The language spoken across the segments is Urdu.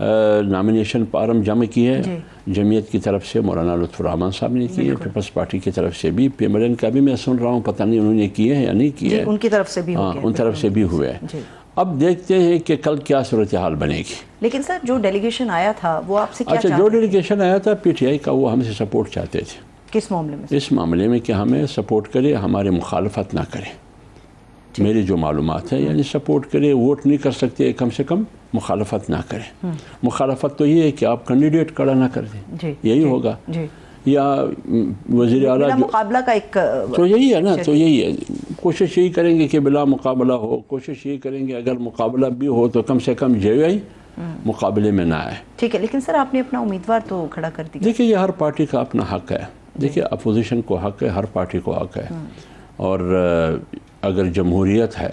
نامینیشن فارم جمع کیے ہیں جمعیت کی طرف سے مولانا لطف الرحمان صاحب نے کیے، پیپلز پارٹی کی طرف سے بھی، PMLN کا بھی میں سن رہا ہوں، پتہ نہیں انہوں نے کیے ہیں یا نہیں کیے، ان کی طرف سے بھی ان طرف سے بھی ہوئے۔ اب دیکھتے ہیں کہ کل کیا صورتحال بنے گی۔ لیکن سر جو ڈیلیگیشن آیا تھا وہ آپ سے کیا اچھا، جو ڈیلیگیشن آیا تھا PTI کا، وہ ہم سے سپورٹ چاہتے تھے۔ کس معاملے میں؟ اس معاملے میں کہ ہمیں سپورٹ کرے، ہماری مخالفت نہ کرے، میری جو معلومات ہے، یعنی سپورٹ کرے، ووٹ نہیں کر سکتے، کم سے کم مخالفت نہ کرے۔ مخالفت تو یہ ہے کہ آپ کینڈیڈیٹ کھڑا نہ کر دیں، یہی ہوگا، یا وزیر اعلیٰ جو مقابلہ کا ایک تو یہی ہے نا، تو یہی ہے، کوشش یہی کریں گے کہ بلا مقابلہ ہو، کوشش یہی کریں گے اگر مقابلہ بھی ہو تو کم سے کم JUI مقابلے میں نہ آئے۔ ٹھیک ہے، لیکن سر آپ نے اپنا امیدوار تو کھڑا کر دیا۔ دیکھیے، یہ ہر پارٹی کا اپنا حق ہے، دیکھیے اپوزیشن کو حق ہے، ہر پارٹی کو حق ہے، اور اگر جمہوریت ہے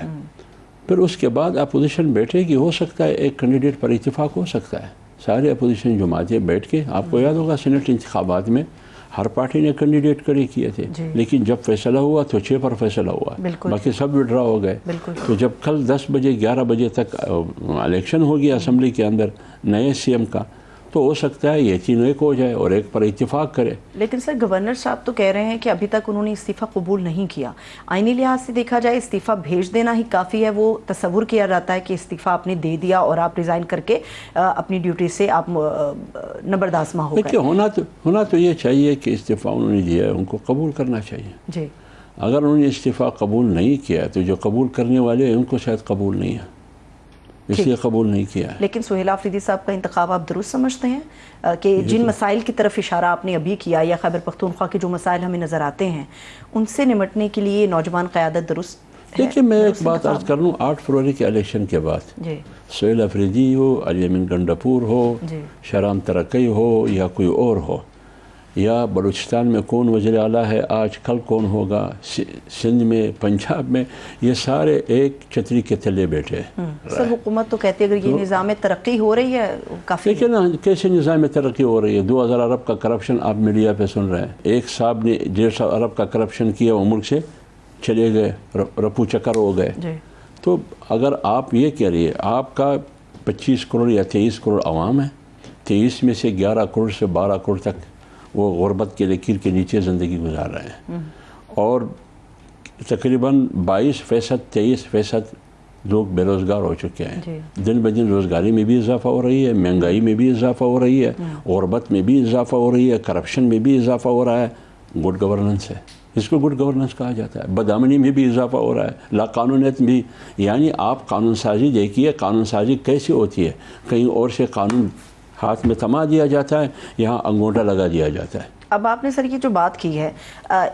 پھر اس کے بعد اپوزیشن بیٹھے گی، ہو سکتا ہے ایک کینڈیڈیٹ پر اتفاق ہو سکتا ہے، سارے اپوزیشن جماعتیں بیٹھ کے، آپ کو یاد ہوگا سینٹ انتخابات میں ہر پارٹی نے کینڈیڈیٹ کھڑے کیے تھے، لیکن جب فیصلہ ہوا تو 6 پر فیصلہ ہوا، باقی سب وڈرا ہو گئے۔ تو جب کل 10 بجے 11 بجے تک الیکشن ہوگی اسمبلی کے اندر نئے CM کا، تو ہو سکتا ہے یہ تینوں ایک ہو جائے اور ایک پر اتفاق کرے۔ لیکن سر گورنر صاحب تو کہہ رہے ہیں کہ ابھی تک انہوں نے استعفیٰ قبول نہیں کیا۔ آئینی لحاظ سے دیکھا جائے استعفیٰ بھیج دینا ہی کافی ہے، وہ تصور کیا جاتا ہے کہ استعفیٰ آپ نے دے دیا اور آپ ریزائن کر کے اپنی ڈیوٹی سے آپ نبرداشت ہو گئے۔ دیکھیے، ہونا تو یہ چاہیے کہ استعفیٰ انہوں نے دیا ہے، ان کو قبول کرنا چاہیے۔ جی، اگر انہوں نے استعفیٰ قبول نہیں کیا تو جو قبول کرنے والے ہیں ان کو شاید قبول نہیں ہے، اس لیے قبول نہیں کیا ہے۔ لیکن سہیل آفریدی صاحب کا انتخاب آپ درست سمجھتے ہیں کہ جن مسائل کی طرف اشارہ آپ نے ابھی کیا، یا خیبر پختونخوا کے جو مسائل ہمیں نظر آتے ہیں ان سے نمٹنے کے لیے نوجوان قیادت درست ہے؟ دیکھیے، میں ایک بات عرض کر لوں، 8 فروری کے الیکشن کے بعد سہیل آفریدی ہو، علی امین گنڈاپور ہو، شہرام ترکی ہو، یا کوئی اور ہو، یا بلوچستان میں کون وزیر اعلیٰ ہے آج، کل کون ہوگا، سندھ میں، پنجاب میں، یہ سارے ایک چھتری کے تلے بیٹھے ہیں۔ سر حکومت تو کہتی ہے اگر یہ نظام ترقی ہو رہی ہے کافی، دیکھیں نا کیسے نظام ترقی ہو رہی ہے۔ 2000 ارب کا کرپشن آپ میڈیا پہ سن رہے ہیں، ایک صاحب نے 150 ارب کا کرپشن کیا، وہ ملک سے چلے گئے، رپو چکر ہو گئے۔ تو اگر آپ یہ کہہ رہی ہے، آپ کا 25 کروڑ یا 23 کروڑ عوام ہے، 23 میں سے 11 کروڑ سے 12 کروڑ تک وہ غربت کے لکیر کے نیچے زندگی گزار رہے ہیں، اور تقریباً 22% 23% لوگ بے روزگار ہو چکے ہیں۔ دن بدن روزگاری میں بھی اضافہ ہو رہی ہے، مہنگائی میں بھی اضافہ ہو رہی ہے، غربت میں بھی اضافہ ہو رہی ہے، کرپشن میں بھی اضافہ ہو رہا ہے، گڈ گورننس ہے، اس کو گڈ گورننس کہا جاتا ہے۔ بدامنی میں بھی اضافہ ہو رہا ہے، لا قانونیت بھی، یعنی آپ قانون سازی دیکھیے، قانون سازی کیسی ہوتی ہے، کہیں اور سے قانون ہاتھ میں تھما دیا جاتا ہے، یہاں انگوٹھا لگا دیا جاتا ہے۔ اب آپ نے سر یہ جو بات کی ہے،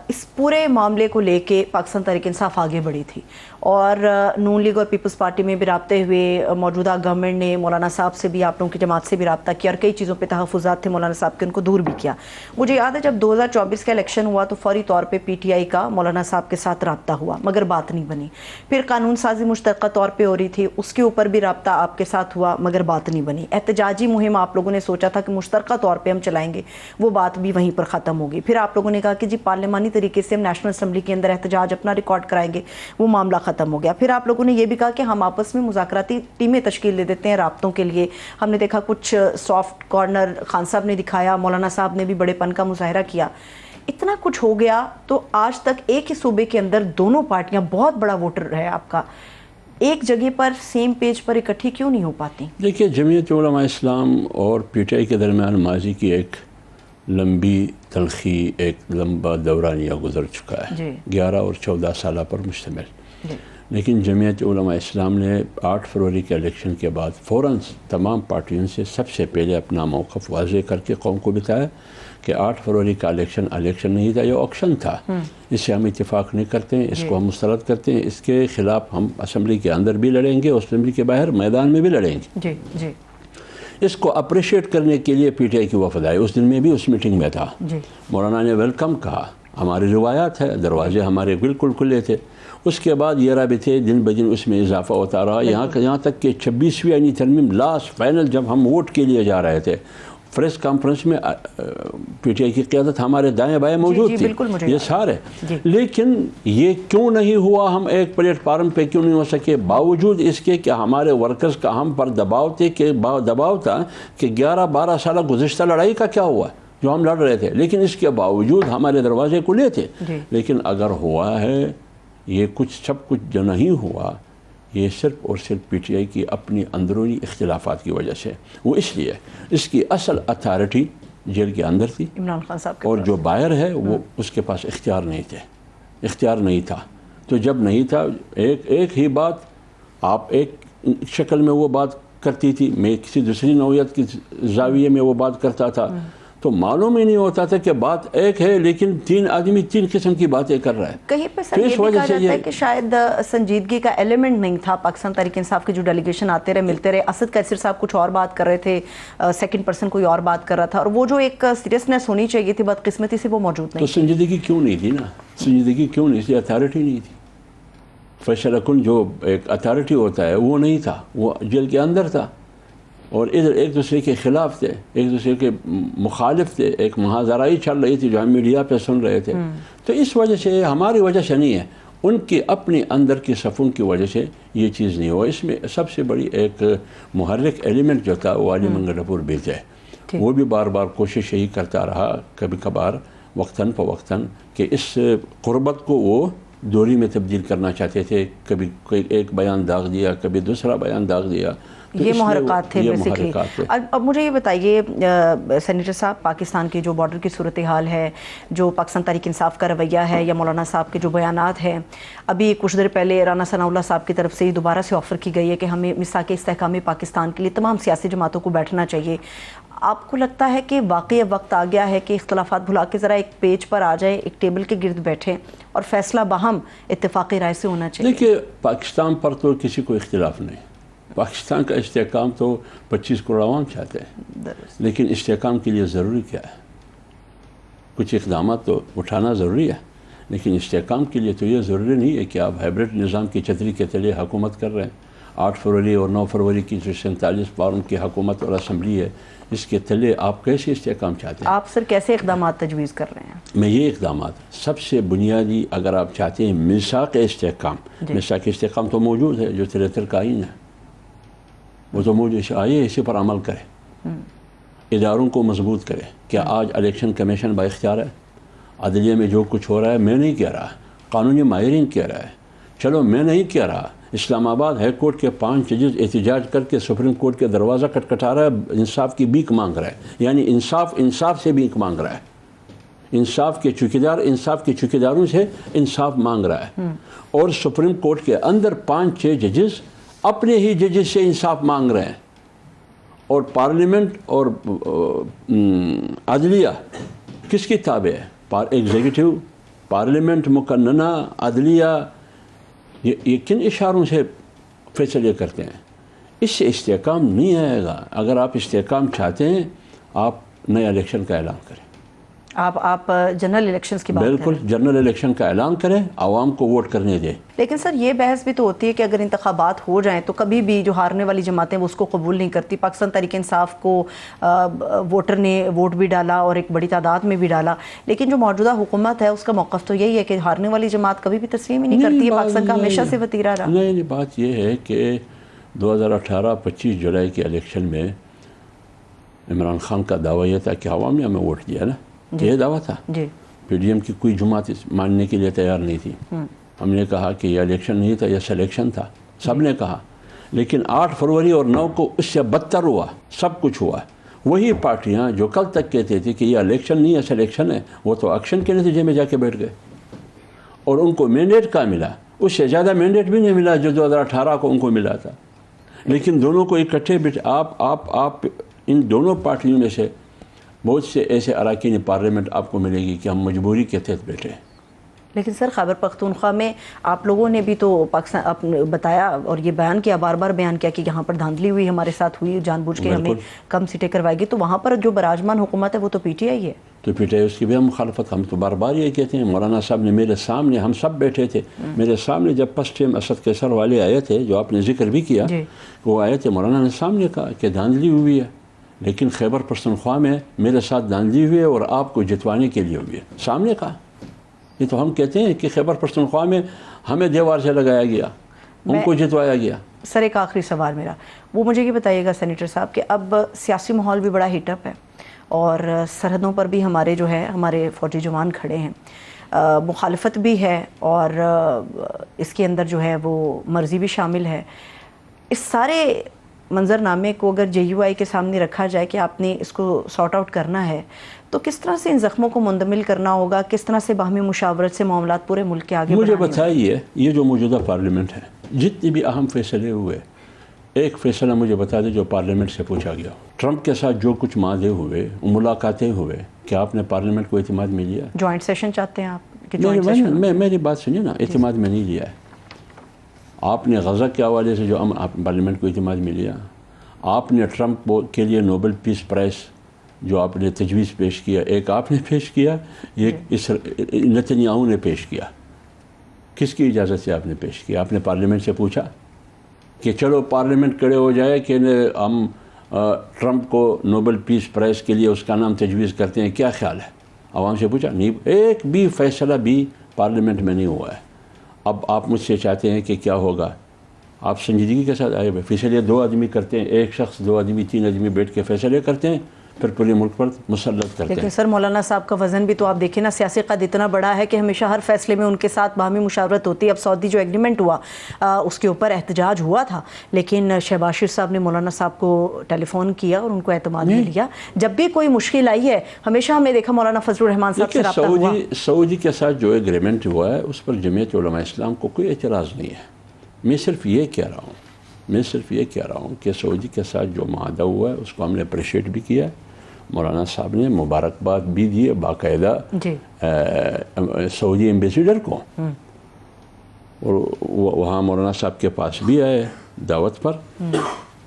اس پورے معاملے کو لے کے پاکستان تحریک انصاف آگے بڑھی تھی، اور نون لیگ اور پیپلز پارٹی میں بھی رابطے ہوئے، موجودہ گورنمنٹ نے مولانا صاحب سے بھی، آپ لوگوں کی جماعت سے بھی رابطہ کیا، اور کئی چیزوں پہ تحفظات تھے مولانا صاحب کے، ان کو دور بھی کیا۔ مجھے یاد ہے جب 2024 کا الیکشن ہوا تو فوری طور پہ PTI کا مولانا صاحب کے ساتھ رابطہ ہوا، مگر بات نہیں بنی۔ پھر قانون سازی مشترکہ طور پہ ہو رہی تھی، اس کے اوپر بھی رابطہ آپ کے ساتھ ہوا، مگر بات نہیں بنی۔ احتجاجی مہم آپ لوگوں نے سوچا تھا کہ مشترکہ طور پہ ہم چلائیں گے، وہ بات بھی وہیں پر ختم ہوگی۔ پھر آپ لوگوں نے کہا کہ جی پارلیمانی طریقے سے ہم نیشنل اسمبلی کے اندر احتجاج اپنا ریکارڈ کرائیں گے، وہ معاملہ ختم ہو گیا۔ پھر آپ لوگوں نے یہ بھی کہا کہ ہم آپس میں مذاکراتی ٹیمیں تشکیل دے دیتے ہیں رابطوں کے لیے۔ ہم نے دیکھا کچھ سافٹ کارنر خان صاحب نے دکھایا، مولانا صاحب نے بھی بڑے پن کا مظاہرہ کیا۔ اتنا کچھ ہو گیا تو آج تک ایک ہی صوبے کے اندر دونوں پارٹیاں، بہت بڑا ووٹر ہے آپ کا، ایک جگہ پر سیم پیج پر اکٹھی کیوں نہیں ہو پاتی؟ دیکھیے، جمعیت علماء اسلام اور PTI کے درمیان ماضی کی ایک لمبی تلخی، ایک لمبا دورانیہ گزر چکا ہے، 11 اور 14 سالہ پر مشتمل۔ لیکن جمعیت علماء اسلام نے 8 فروری کے الیکشن کے بعد فوراً تمام پارٹیوں سے سب سے پہلے اپنا موقف واضح کر کے قوم کو بتایا کہ 8 فروری کا الیکشن نہیں تھا، یہ آکشن تھا، اس سے ہم اتفاق نہیں کرتے ہیں، اس کو ہم مسترد کرتے ہیں، اس کے خلاف ہم اسمبلی کے اندر بھی لڑیں گے، اسمبلی کے باہر میدان میں بھی لڑیں گے۔ اس کو اپریشیٹ کرنے کے لیے PTI کی وفد آئی، اس دن میں بھی اس میٹنگ میں تھا، مولانا نے ویلکم کہا، ہماری روایات ہے، دروازے ہمارے بالکل کھلے تھے۔ اس کے بعد یہ رابطے دن بدن اس میں اضافہ ہوتا رہا، یہاں تک کہ 26ویں آئینی ترمیم لاسٹ فائنل جب ہم ووٹ کے لیے جا رہے تھے پریس کانفرنس میں پی ٹی آئی کی قیادت ہمارے دائیں بائیں موجود جی تھی، بالکل مجھے یہ سارے، لیکن یہ کیوں نہیں ہوا، ہم ایک پلیٹ فارم پہ کیوں نہیں ہو سکے، باوجود اس کے کہ ہمارے ورکرز کا ہم پر دباؤ تھا کہ 11-12 سالہ گزشتہ لڑائی کا کیا ہوا جو ہم لڑ رہے تھے، لیکن اس کے باوجود ہمارے دروازے کھلے تھے۔ لیکن اگر ہوا ہے یہ سب کچھ جو نہیں ہوا، یہ صرف اور صرف پی ٹی آئی کی اپنی اندرونی اختلافات کی وجہ سے، وہ اس لیے اس کی اصل اتھارٹی جیل کے اندر تھی، عمران خان صاحب اور جو باہر ہے وہ اس کے پاس اختیار نہیں تھا۔ تو جب نہیں تھا، ایک ہی بات آپ ایک شکل میں وہ بات کرتی تھی، میں کسی دوسری نوعیت کی زاویے میں وہ بات کرتا تھا، تو معلوم ہی نہیں ہوتا تھا کہ بات ایک ہے لیکن 3 آدمی 3 قسم کی باتیں کر رہا ہے۔ کہیں پہ سر یہ بھی کہا جاتا ہے کہ شاید سنجیدگی کا ایلیمنٹ نہیں تھا، پاکستان تحریک انصاف کے جو ڈیلیگیشن آتے رہے ملتے رہے، اسد قیصر صاحب کچھ اور بات کر رہے تھے، سیکنڈ پرسن کوئی اور بات کر رہا تھا، اور وہ جو ایک سیریسنس ہونی چاہیے تھی بدقسمتی سے وہ موجود نہیں تو سنجیدگی کیوں نہیں تھی نا، سنجیدگی کیوں نہیں تھی، اتھارٹی نہیں تھی، فیصلہ کن جو ایک اتھارٹی ہوتا ہے وہ نہیں تھا، وہ جیل کے اندر تھا، اور ادھر ایک دوسرے کے خلاف تھے، ایک دوسرے کے مخالف تھے، ایک محاذرائی چل رہی تھی جو ہم میڈیا پہ سن رہے تھے۔ تو اس وجہ سے، ہماری وجہ سے نہیں ہے، ان کی اپنی اندر کی صفوں کی وجہ سے یہ چیز نہیں ہوا۔ اس میں سب سے بڑی ایک محرک ایلیمنٹ جو تھا وہ علی منگر ٹپور بھی تھے، وہ بھی بار بار کوشش یہی کرتا رہا، کبھی کبھار وقتاً فوقتاً، کہ اس قربت کو وہ دوری میں تبدیل کرنا چاہتے تھے، کبھی کوئی ایک بیان داغ دیا، کبھی دوسرا بیان داغ دیا۔ یہ محرکات تھے بیسیکلی۔ اب مجھے یہ بتائیے سینیٹر صاحب، پاکستان کی جو بارڈر کی صورتحال ہے، جو پاکستان تحریک انصاف کا رویہ ہے، یا مولانا صاحب کے جو بیانات ہیں، ابھی کچھ دیر پہلے رانا ثناء اللہ صاحب کی طرف سے دوبارہ سے آفر کی گئی ہے کہ ہمیں میثاق استحکامی پاکستان کے لیے تمام سیاسی جماعتوں کو بیٹھنا چاہیے۔ آپ کو لگتا ہے کہ واقعی اب وقت آ گیا ہے کہ اختلافات بھلا کے ذرا ایک پیج پر آ جائیں، ایک ٹیبل کے گرد بیٹھیں اور فیصلہ باہم اتفاقی رائے سے ہونا چاہیے؟ دیکھیے، پاکستان پر تو کسی کو اختلاف نہیں، پاکستان کا استحکام تو 25 کروڑ عوام چاہتے ہیں، لیکن استحکام کے لیے ضروری کیا ہے؟ کچھ اقدامات تو اٹھانا ضروری ہے، لیکن استحکام کے لیے تو یہ ضروری نہیں ہے کہ آپ ہائبرڈ نظام کی چھتری کے تلے حکومت کر رہے ہیں۔ 8 فروری اور 9 فروری کی جو 47 فارم کی حکومت اور اسمبلی ہے، اس کے تلے آپ کیسے استحکام چاہتے ہیں؟ آپ سر کیسے اقدامات تجویز کر رہے ہیں؟ میں یہ اقدامات سب سے بنیادی، اگر آپ چاہتے ہیں میثاق استحکام، میثاق استحکام تو موجود ہے، جو 73 کا آئین ہے وہ تو موجود، آئیے اسی پر عمل کرے، اداروں کو مضبوط کرے۔ کیا آج الیکشن کمیشن با اختیار ہے؟ عدلیہ میں جو کچھ ہو رہا ہے میں نہیں کہہ رہا، قانونی ماہرین کہہ رہا ہے، چلو میں نہیں کہہ رہا۔ اسلام آباد ہائی کورٹ کے 5 ججز احتجاج کر کے سپریم کورٹ کے دروازہ کٹکھٹا رہا ہے، انصاف کی بھیک مانگ رہا ہے، یعنی انصاف سے بھیک مانگ رہا ہے، انصاف کے چوکیداروں سے انصاف مانگ رہا ہے، اور سپریم کورٹ کے اندر 5-6 ججز اپنے ہی ججز سے انصاف مانگ رہے ہیں، اور پارلیمنٹ اور عدلیہ کس کی تابع ہے؟ ایگزیکٹو، پارلیمنٹ، مقننہ، عدلیہ، یہ کن اشاروں سے فیصلے کرتے ہیں؟ اس سے استحکام نہیں آئے گا۔ اگر آپ استحکام چاہتے ہیں، آپ نئے الیکشن کا اعلان کریں، آپ جنرل الیکشنز کی بات کریں۔ بالکل، جنرل الیکشن کا اعلان کریں، عوام کو ووٹ کرنے دیں۔ لیکن سر یہ بحث بھی تو ہوتی ہے کہ اگر انتخابات ہو جائیں تو کبھی بھی جو ہارنے والی جماعتیں وہ اس کو قبول نہیں کرتی۔ پاکستان تحریک انصاف کو ووٹر نے ووٹ بھی ڈالا اور ایک بڑی تعداد میں بھی ڈالا، لیکن جو موجودہ حکومت ہے اس کا موقف تو یہی ہے کہ ہارنے والی جماعت کبھی بھی تسلیم ہی نہیں کرتی ہے، پاکستان کا ہمیشہ سے وتیرہ رہا۔ نہیں، بات یہ ہے کہ 2018 25 جولائی کے الیکشن میں عمران خان کا دعویٰ یہ تھا کہ عوام نے ہمیں ووٹ دیا نا، یہ دعویٰ تھا۔ پی ڈی ایم کی کوئی جماعت ماننے کے لیے تیار نہیں تھی۔ ہم نے کہا کہ یہ الیکشن نہیں تھا، یہ سلیکشن تھا، سب نے کہا، لیکن 8 فروری اور 9 کو اس سے بدتر ہوا، سب کچھ ہوا۔ وہی پارٹیاں جو کل تک کہتے تھے کہ یہ الیکشن نہیں ہے، سلیکشن ہے، وہ تو ایکشن کے نتیجے میں جا کے بیٹھ گئے، اور ان کو مینڈیٹ کا ملا، اس سے زیادہ مینڈیٹ بھی نہیں ملا جو 2018 کو ان کو ملا تھا۔ لیکن دونوں کو اکٹھے آپ ان دونوں پارٹیوں میں سے بہت سے ایسے اراکین پارلیمنٹ آپ کو ملے گی کہ ہم مجبوری کے تحت بیٹھے ہیں۔ لیکن سر خیبر پختونخوا میں آپ لوگوں نے بھی تو پاکستان بتایا اور یہ بیان کیا، بار بار بیان کیا کہ یہاں پر دھاندلی ہوئی، ہمارے ساتھ ہوئی، جان بوجھ کے ہمیں کم سیٹیں کروائے گی، تو وہاں پر جو براجمان حکومت ہے وہ تو پی ٹی آئی ہے۔ تو پی ٹی آئی اس کی بھی ہم مخالفت، ہم تو بار بار یہ کہتے ہیں۔ مولانا صاحب نے میرے سامنے، ہم سب بیٹھے تھے، میرے سامنے جب فرسٹ ٹائم اسد قیصر والے آئے تھے، جو آپ نے ذکر بھی کیا، وہ آئے تھے، مولانا نے سامنے کہا کہ دھاندلی ہوئی ہے، لیکن خیبر پختونخوا میں میرے ساتھ دھاندلی ہوئی ہے اور آپ کو جتوانے کے لیے ہوئی ہے. سامنے کہا. یہ تو ہم کہتے ہیں کہ خیبر پختونخوا میں ہمیں دیوار سے لگایا گیا, ان کو جتوایا گیا. سر ایک آخری سوال میرا, وہ مجھے یہ بتائیے گا سینیٹر صاحب کہ اب سیاسی ماحول بھی بڑا ہیٹ اپ ہے اور سرحدوں پر بھی ہمارے جو ہے ہمارے فوجی جوان کھڑے ہیں, مخالفت بھی ہے اور اس کے اندر جو ہے وہ مرضی بھی شامل ہے. اس سارے منظرنامے کو اگر جے یو آئی کے سامنے رکھا جائے کہ آپ نے اس کو سارٹ آؤٹ کرنا ہے تو کس طرح سے ان زخموں کو منتقل کرنا ہوگا, کس طرح سے باہمی مشاورت سے معاملات پورے ملک کے آگے مجھے بتائیے, یہ جو موجودہ پارلیمنٹ ہے جتنی بھی اہم فیصلے ہوئے, ایک فیصلہ مجھے بتا دیں جو پارلیمنٹ سے پوچھا گیا. ٹرمپ کے ساتھ جو کچھ معاہدے ہوئے, ملاقاتیں ہوئے, کیا آپ نے پارلیمنٹ کو اعتماد میں لیا؟ جوائنٹ سیشن چاہتے ہیں آپ کہ جوائنٹ سیشن؟ میری بات سنیے نا, اعتماد میں نہیں لیا ہے. آپ نے غزہ کے حوالے سے جو پارلیمنٹ کو اعتماد میں لیا, آپ نے ٹرمپ کے لیے نوبل پیس پرائز جو آپ نے تجویز پیش کیا, ایک آپ نے پیش کیا, ایک نتنیاہو نے پیش کیا. کس کی اجازت سے آپ نے پیش کیا؟ آپ نے پارلیمنٹ سے پوچھا کہ چلو پارلیمنٹ کھڑے ہو جائے کہ ہم ٹرمپ کو نوبل پیس پرائز کے لیے اس کا نام تجویز کرتے ہیں, کیا خیال ہے؟ عوام سے پوچھا نہیں, ایک بھی فیصلہ بھی پارلیمنٹ میں نہیں ہوا ہے. اب آپ مجھ سے چاہتے ہیں کہ کیا ہوگا؟ آپ سنجیدگی کے ساتھ آئے ہوئے فیصلے 2 آدمی کرتے ہیں, ایک شخص 2 آدمی 3 آدمی بیٹھ کے فیصلے کرتے ہیں, پھر پورے ملک پر مسلط کرتے ہیں. لیکن سر مولانا صاحب کا وزن بھی تو آپ دیکھیں نا, سیاسی قد اتنا بڑا ہے کہ ہمیشہ ہر فیصلے میں ان کے ساتھ باہمی مشاورت ہوتی ہے. اب سعودی جو ایگریمنٹ ہوا اس کے اوپر احتجاج ہوا تھا, لیکن شہباز شریف صاحب نے مولانا صاحب کو ٹیلی فون کیا اور ان کو اعتماد میں لیا. جب بھی کوئی مشکل آئی ہے ہمیشہ ہم نے دیکھا مولانا فضل الرحمان صاحب سے رابطہ ہوا. سعودی کے ساتھ جو ایگریمنٹ ہوا ہے اس پر جمعیت علماء اسلام کو کوئی اعتراض نہیں ہے. میں صرف یہ کہہ رہا ہوں کہ سعودی کے ساتھ جو معاہدہ ہوا ہے اس کو ہم نے اپریشیٹ بھی کیا ہے. مولانا صاحب نے مبارکباد بھی دی ہے باقاعدہ سعودی ایمبیسیڈر کو, اور وہاں مولانا صاحب کے پاس بھی آئے دعوت پر.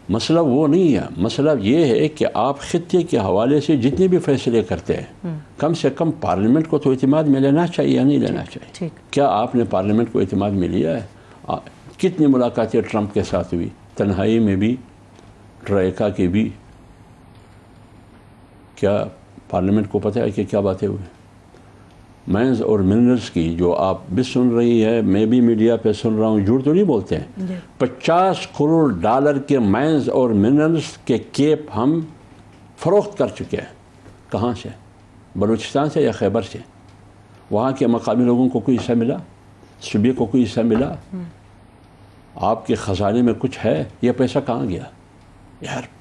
مسئلہ وہ نہیں ہے, مسئلہ یہ ہے کہ آپ خطے کے حوالے سے جتنے بھی فیصلے کرتے ہیں کم سے کم پارلیمنٹ کو تو اعتماد میں لینا چاہیے یا نہیں لینا چاہیے؟ کیا آپ نے پارلیمنٹ کو اعتماد میں لیا ہے؟ کتنی ملاقاتیں ٹرمپ کے ساتھ ہوئی, تنہائی میں بھی, ٹرائیکا کی بھی, کیا پارلیمنٹ کو پتہ ہے کہ کیا باتیں ہوئی؟ مائنز اور منرلز کی جو آپ بھی سن رہی ہے, میں بھی میڈیا پہ سن رہا ہوں, جھوٹ تو نہیں بولتے ہیں, 50 کروڑ ڈالر کے مائنز اور منرلز کے کیپ ہم فروخت کر چکے ہیں. کہاں سے؟ بلوچستان سے یا خیبر سے؟ وہاں کے مقامی لوگوں کو کوئی حصہ ملا؟ صوبے کو کوئی حصہ ملا؟ آپ کے خزانے میں کچھ ہے؟ یہ پیسہ کہاں گیا؟ یار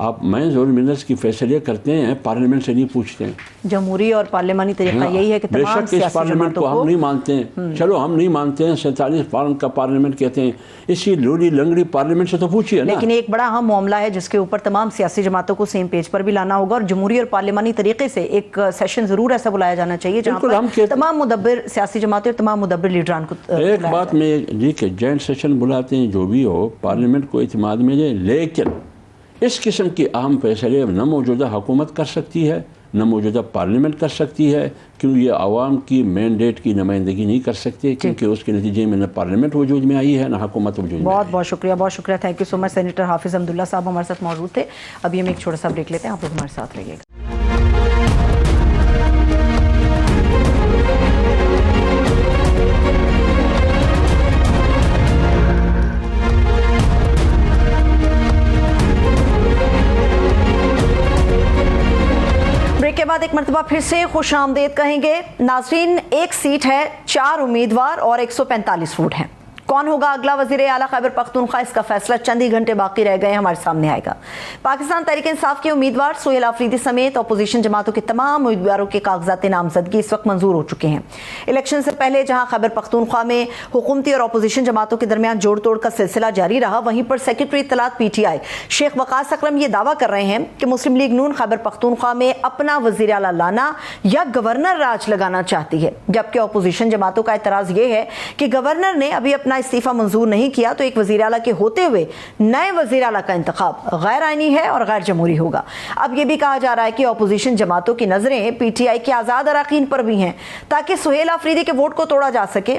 آپ مائنز اور منرلز کی فیصلے کرتے ہیں, پارلیمنٹ سے نہیں پوچھتے ہیں. جمہوری اور پارلیمانی طریقہ یہی ہے کہ تمام سیاسی جماعتوں کو, ہم نہیں مانتے ہیں, چلو ہم نہیں مانتے ہیں, 47 فارم کا پارلیمنٹ کہتے ہیں, اسی لولی لنگڑی پارلیمنٹ سے تو پوچھیے نا. لیکن ایک بڑا اہم معاملہ ہے جس کے اوپر تمام سیاسی جماعتوں کو سیم پیج پر بھی لانا ہوگا, اور جمہوری اور پارلیمانی طریقے سے ایک سیشن ضرور ایسا بلایا جانا چاہیے جہاں پر تمام مدبر سیاسی جماعتیں اور تمام مدبر لیڈران کو. ایک بات میں جی کہ جوائنٹ سیشن بلاتے ہیں جو بھی ہو, پارلیمنٹ کو اعتماد میں لے, لیکن اس قسم کی اہم فیصلے نہ موجودہ حکومت کر سکتی ہے نہ موجودہ پارلیمنٹ کر سکتی ہے, کیونکہ یہ عوام کی مینڈیٹ کی نمائندگی نہیں کر سکتے, کیونکہ اس کے نتیجے میں نہ پارلیمنٹ وجود میں آئی ہے نہ حکومت وجود میں. بہت شکریہ, بہت شکریہ, thank you so much. Senator حافظ حمداللہ صاحب ہمارے ساتھ موجود تھے. ابھی ہم ایک چھوٹا سا بریک لیتے ہیں, آپ لوگ ہمارے ساتھ رہیے گا. کے بعد ایک مرتبہ پھر سے خوش آمدید کہیں گے. ناظرین, ایک سیٹ ہے, 4 امیدوار اور 145 ووٹ ہیں. کون ہوگا اگلا وزیر اعلیٰ خیبر پختونخوا, اس کا فیصلہ چند ہی گھنٹے باقی رہ گئے, ہمارے سامنے آئے گا. پاکستان تحریک انصاف کے امیدوار سہیل آفریدی سمیت اپوزیشن جماعتوں کے تمام امیدواروں کے کاغذات نامزدگی اس وقت منظور ہو چکے ہیں. الیکشن سے پہلے جہاں خیبر پختونخوا میں حکومتی اور اپوزیشن جماعتوں کے درمیان جوڑ توڑ کا سلسلہ جاری رہا, وہیں پر سیکرٹری اطلاعات پی ٹی آئی شیخ وقاص اکرم یہ دعویٰ کر رہے ہیں کہ مسلم لیگ نون خیبر پختونخوا میں اپنا وزیر اعلیٰ لانا یا گورنر راج لگانا چاہتی ہے, جبکہ اپوزیشن جماعتوں کا اعتراض یہ ہے کہ گورنر نے ابھی اپنا استعفیٰ منظور نہیں کیا, تو ایک وزیر اعلیٰ کے ہوتے ہوئے نئے وزیر اعلیٰ کا انتخاب غیر آئینی ہے اور غیر جمہوری ہوگا. اب یہ بھی کہا جا رہا ہے کہ اپوزیشن جماعتوں کی نظریں پی ٹی آئی کے آزاد اراکین پر بھی ہیں تاکہ سہیل آفریدی کے ووٹ کو توڑا جا سکے.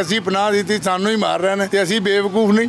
ਅਸੀਂ ਪਨਾਹ ਦਿੱਤੀ, ਸਾਨੂੰ ਹੀ ਮਾਰ ਰਹੇ ਨੇ ਤੇ ਅਸੀਂ ਬੇਵਕੂਫ ਨਹੀਂ।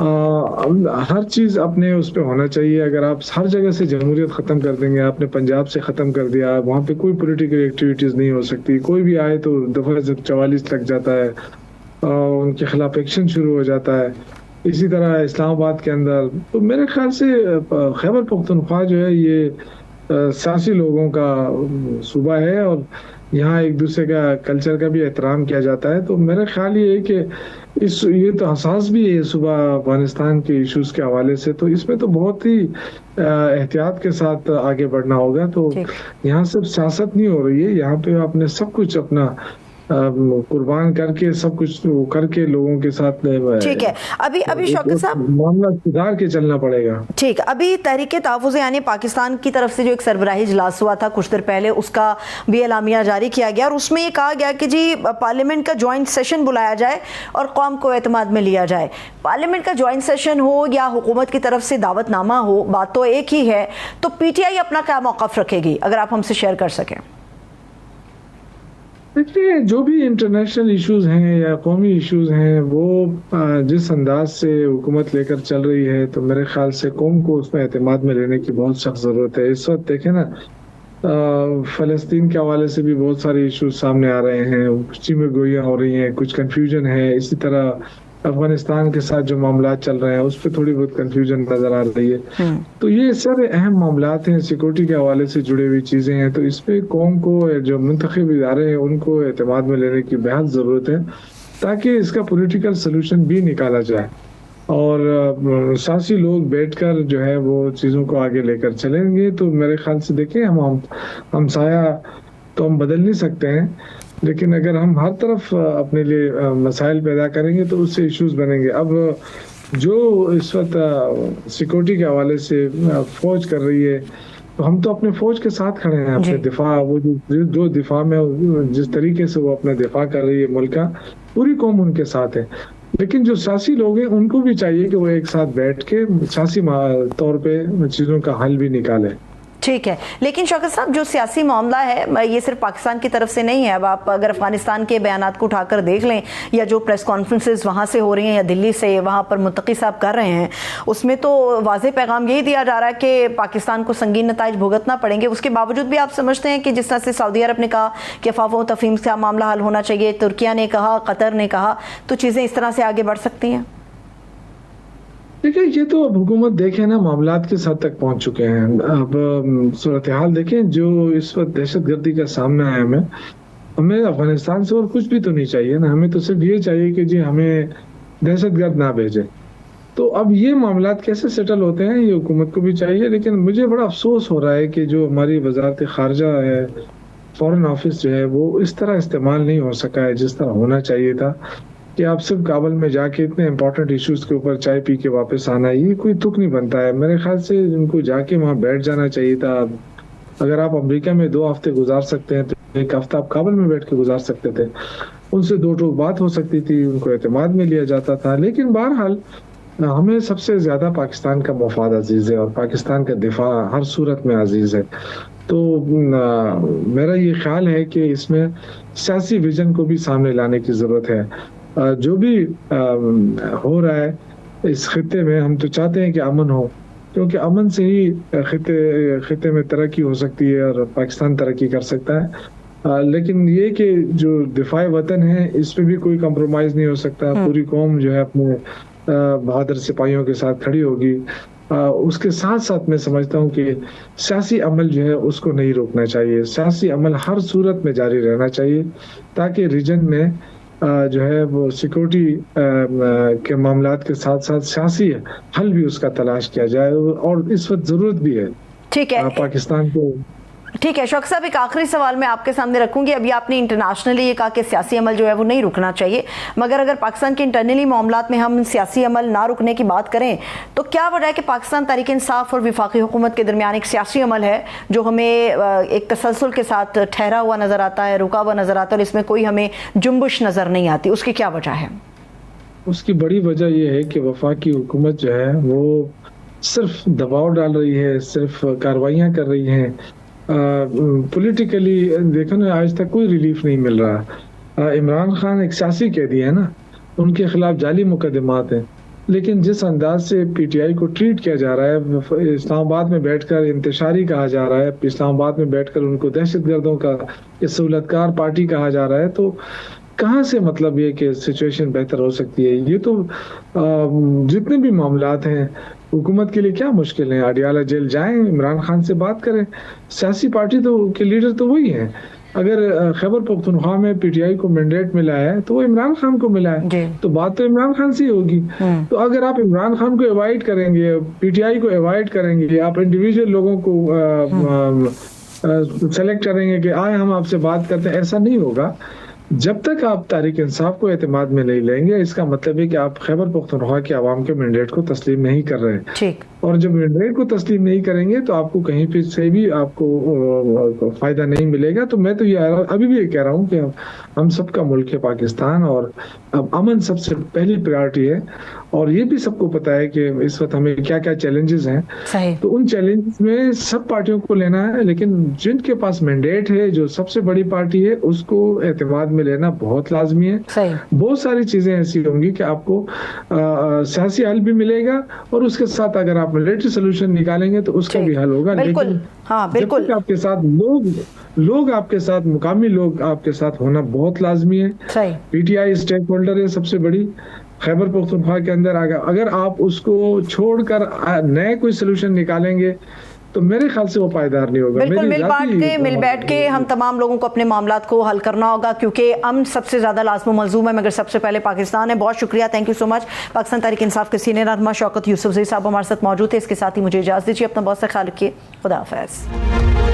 ہر چیز اپنے اس پہ ہونا چاہیے. اگر آپ ہر جگہ سے جمہوریت ختم کر دیں گے, آپ نے پنجاب سے ختم کر دیا, وہاں پہ کوئی پولیٹیکل ایکٹیویٹیز نہیں ہو سکتی, کوئی بھی آئے تو دفعہ 44 لگ جاتا ہے, ان کے خلاف ایکشن شروع ہو جاتا ہے. اسی طرح اسلام آباد کے اندر تو میرے خیال سے خیبر پختونخوا جو ہے یہ سیاسی لوگوں کا صوبہ ہے, اور یہاں ایک دوسرے کا کلچر کا بھی احترام کیا جاتا ہے. تو میرا خیال یہ ہے کہ یہ تو حساس بھی ہے صوبہ افغانستان کے ایشوز کے حوالے سے, تو اس میں تو بہت ہی احتیاط کے ساتھ آگے بڑھنا ہوگا. تو یہاں صرف سیاست نہیں ہو رہی ہے, یہاں پہ آپ نے سب کچھ اپنا قربان کر کے سب کچھ کر کے لوگوں کے ساتھ ٹھیک ہے. ابھی شوکت صاحب معاملہ سدھار کے چلنا پڑے گا. ٹھیک, ابھی تحریک تحفظ یعنی پاکستان کی طرف سے جو ایک سربراہی اجلاس ہوا تھا کچھ دیر پہلے, اس کا بھی اعلامیہ جاری کیا گیا, اور اس میں یہ کہا گیا کہ جی پارلیمنٹ کا جوائنٹ سیشن بلایا جائے اور قوم کو اعتماد میں لیا جائے. پارلیمنٹ کا جوائنٹ سیشن ہو یا حکومت کی طرف سے دعوت نامہ ہو, بات تو ایک ہی ہے. تو پی ٹی آئی اپنا کیا موقف رکھے گی, اگر آپ ہم سے شیئر کر سکیں؟ دیکھیے, جو بھی انٹرنیشنل ایشوز ہیں یا قومی ایشوز ہیں وہ جس انداز سے حکومت لے کر چل رہی ہے, تو میرے خیال سے قوم کو اس میں اعتماد میں لینے کی بہت سخت ضرورت ہے. اس وقت دیکھیں نا, فلسطین کے حوالے سے بھی بہت سارے ایشوز سامنے آ رہے ہیں, کچھ میں گوئیاں ہو رہی ہیں, کچھ کنفیوژن ہے. اسی طرح افغانستان کے ساتھ جو معاملات چل رہے ہیں اس پہ تھوڑی بہت کنفیوژن نظر آ رہی ہے. تو یہ سارے اہم معاملات ہیں, سیکورٹی کے حوالے سے جڑے ہوئی چیزیں ہیں. تو اس پہ قوم کو, جو منتخب ادارے ہیں ان کو اعتماد میں لینے کی بہت ضرورت ہے, تاکہ اس کا پولیٹیکل سلوشن بھی نکالا جائے, اور سیاسی لوگ بیٹھ کر جو ہے وہ چیزوں کو آگے لے کر چلیں گے. تو میرے خیال سے دیکھیں, ہمسایہ تو ہم بدل نہیں سکتے ہیں, لیکن اگر ہم ہر طرف اپنے لیے مسائل پیدا کریں گے تو اس سے ایشوز بنیں گے. اب جو اس وقت سیکورٹی کے حوالے سے فوج کر رہی ہے, تو ہم تو اپنے فوج کے ساتھ کھڑے ہیں. اپنے دفاع, وہ جو دفاع میں جس طریقے سے وہ اپنا دفاع کر رہی ہے ملک کا, پوری قوم ان کے ساتھ ہے. لیکن جو سیاسی لوگ ہیں ان کو بھی چاہیے کہ وہ ایک ساتھ بیٹھ کے سیاسی طور پہ چیزوں کا حل بھی نکالیں. ٹھیک ہے, لیکن شوکت صاحب جو سیاسی معاملہ ہے یہ صرف پاکستان کی طرف سے نہیں ہے. اب آپ اگر افغانستان کے بیانات کو اٹھا کر دیکھ لیں, یا جو پریس کانفرنسز وہاں سے ہو رہی ہیں یا دلی سے وہاں پر متقی صاحب کر رہے ہیں, اس میں تو واضح پیغام یہی دیا جا رہا ہے کہ پاکستان کو سنگین نتائج بھگتنا پڑیں گے. اس کے باوجود بھی آپ سمجھتے ہیں کہ جس طرح سے سعودی عرب نے کہا کہ افواہ و تفہیم سے معاملہ حل ہونا چاہیے, ترکیہ نے کہا, قطر نے کہا, تو چیزیں اس طرح سے آگے بڑھ سکتی ہیں؟ دیکھیں, یہ تو اب حکومت دیکھیں نا, معاملات کس حد تک پہنچ چکے ہیں. اب صورتحال دیکھیں, جو اس وقت دہشت گردی کا سامنا ہے, ہمیں افغانستان سے اور کچھ بھی تو نہیں چاہیے نا. ہمیں تو صرف یہ چاہیے کہ جی ہمیں دہشت گرد نہ بھیجے. تو اب یہ معاملات کیسے سیٹل ہوتے ہیں یہ حکومت کو بھی چاہیے. لیکن مجھے بڑا افسوس ہو رہا ہے کہ جو ہماری وزارت خارجہ ہے, فورن آفس جو ہے, وہ اس طرح استعمال نہیں ہو سکا ہے جس طرح ہونا چاہیے تھا. کہ آپ صرف کابل میں جا کے اتنے امپورٹنٹ ایشوز کے اوپر چائے پی کے واپس آنا, یہ کوئی تک نہیں بنتا ہے. میرے خیال سے ان کو جا کے وہاں بیٹھ جانا چاہیے تھا. اگر آپ امریکہ میں 2 ہفتے گزار سکتے ہیں تو 1 ہفتہ آپ کابل میں بیٹھ کے گزار سکتے تھے. ان سے 2 ٹوک بات ہو سکتی تھی, ان کو اعتماد میں لیا جاتا تھا. لیکن بہرحال ہمیں سب سے زیادہ پاکستان کا مفاد عزیز ہے, اور پاکستان کا دفاع ہر صورت میں عزیز ہے. تو میرا یہ خیال ہے کہ اس میں سیاسی ویژن کو بھی سامنے لانے کی ضرورت ہے. جو بھی ہو رہا ہے اس خطے میں, ہم تو چاہتے ہیں کہ امن ہو, کیونکہ امن سے ہی خطے میں ترقی ہو سکتی ہے اور پاکستان ترقی کر سکتا ہے. لیکن یہ کہ جو دفاع وطن ہے اس پہ بھی کوئی کمپرومائز نہیں ہو سکتا. پوری قوم جو ہے اپنے بہادر سپاہیوں کے ساتھ کھڑی ہوگی. اس کے ساتھ ساتھ میں سمجھتا ہوں کہ سیاسی عمل جو ہے اس کو نہیں روکنا چاہیے. سیاسی عمل ہر صورت میں جاری رہنا چاہیے, تاکہ ریجن میں جو ہے وہ سیکورٹی کے معاملات کے ساتھ ساتھ سیاسی حل بھی اس کا تلاش کیا جائے, اور اس وقت ضرورت بھی ہے. ٹھیک ہے پاکستان کو. ٹھیک ہے شوکت صاحب, ایک آخری سوال میں آپ کے سامنے رکھوں گی. ابھی آپ نے انٹرنیشنلی یہ کہا کہ سیاسی عمل جو ہے وہ نہیں رکنا چاہیے, مگر اگر پاکستان کے انٹرنلی معاملات میں ہم سیاسی عمل نہ رکنے کی بات کریں تو کیا وجہ ہے کہ پاکستان تحریک انصاف اور وفاقی حکومت کے درمیان ایک سیاسی عمل ہے جو ہمیں ایک تسلسل کے ساتھ ٹھہرا ہوا نظر آتا ہے, رکا ہوا نظر آتا ہے, اور اس میں کوئی ہمیں جنبش نظر نہیں آتی؟ اس کی کیا وجہ ہے؟ اس کی بڑی وجہ یہ ہے کہ وفاقی حکومت جو ہے وہ صرف دباؤ ڈال رہی ہے, صرف کارروائیاں کر رہی ہیں. پولیٹیکلی دیکھو نا, آج تک کوئی ریلیف نہیں مل رہا. عمران خان ایک سیاسی قیدی ہے نا, ان کے خلاف جعلی مقدمات ہیں. لیکن جس انداز سے پی ٹی آئی کو ٹریٹ کیا جا رہا ہے، اسلام آباد میں بیٹھ کر انتشاری کہا جا رہا ہے، اسلام آباد میں بیٹھ کر ان کو دہشت گردوں کا سہولت کار پارٹی کہا جا رہا ہے، تو کہاں سے مطلب یہ کہ سچویشن بہتر ہو سکتی ہے؟ یہ تو جتنے بھی معاملات ہیں حکومت کے لیے کیا مشکل ہیں؟ اڈیالہ جیل جائیں، عمران خان سے بات کریں، سیاسی پارٹی تو کے لیڈر تو وہی ہیں۔ اگر خیبر پختونخوا میں پی ٹی آئی کو مینڈیٹ ملا ہے تو وہ عمران خان کو ملا ہے، تو بات تو عمران خان سے ہی ہوگی۔ تو اگر آپ عمران خان کو ایوائڈ کریں گے، پی ٹی آئی کو ایوائڈ کریں گے، آپ انڈیویجول لوگوں کو سلیکٹ کریں گے کہ آئے ہم آپ سے بات کرتے ہیں، ایسا نہیں ہوگا۔ جب تک آپ تحریک انصاف کو اعتماد میں نہیں لیں گے، اس کا مطلب ہے کہ آپ خیبر پختونخوا کے عوام کے مینڈیٹ کو تسلیم نہیں کر رہے، اور جب مینڈیٹ کو تسلیم نہیں کریں گے تو آپ کو کہیں پہ سے بھی آپ کو فائدہ نہیں ملے گا۔ تو میں تو یہ ابھی بھی یہ کہہ رہا ہوں کہ ہم سب کا ملک ہے پاکستان، اور اب امن سب سے پہلی پریارٹی ہے، اور یہ بھی سب کو پتا ہے کہ اس وقت ہمیں کیا کیا چیلنجز ہیں۔ تو ان چیلنجز میں سب پارٹیوں کو لینا ہے، لیکن جن کے پاس مینڈیٹ ہے، جو سب سے بڑی پارٹی ہے، اس کو اعتماد میں لینا بہت لازمی ہے۔ بہت ساری چیزیں ایسی ہوں گی کہ آپ کو سیاسی حل بھی ملے گا، اور اس کے ساتھ اگر آپ ملٹری سولوشن نکالیں گے تو اس کا بھی حل ہوگا۔ لیکن جب تک آپ کے ساتھ لوگ آپ کے ساتھ، مقامی لوگ آپ کے ساتھ ہونا بہت لازمی ہے۔ P T I stake holder ہے سب سے بڑی خیبر پختونخوا کے اندر، اگر آپ اس کو چھوڑ کر نئے کوئی سولوشن نکالیں گے تو میرے خیال سے وہ پائیدار نہیں ہوگا۔ بالکل مل بیٹھ کے ہم تمام لوگوں کو اپنے معاملات کو حل کرنا ہوگا، کیونکہ امن سب سے زیادہ لازم و ملزوم ہے، مگر سب سے پہلے پاکستان ہے۔ بہت شکریہ، تھینک یو سو مچ۔ پاکستان تحریک انصاف کے سینئر رہنما شوکت یوسف زئی صاحب ہمارے ساتھ موجود تھے۔ اس کے ساتھ ہی مجھے اجازت دیجیے، اپنا بہت سا خیال رکھیے، خدا حافظ۔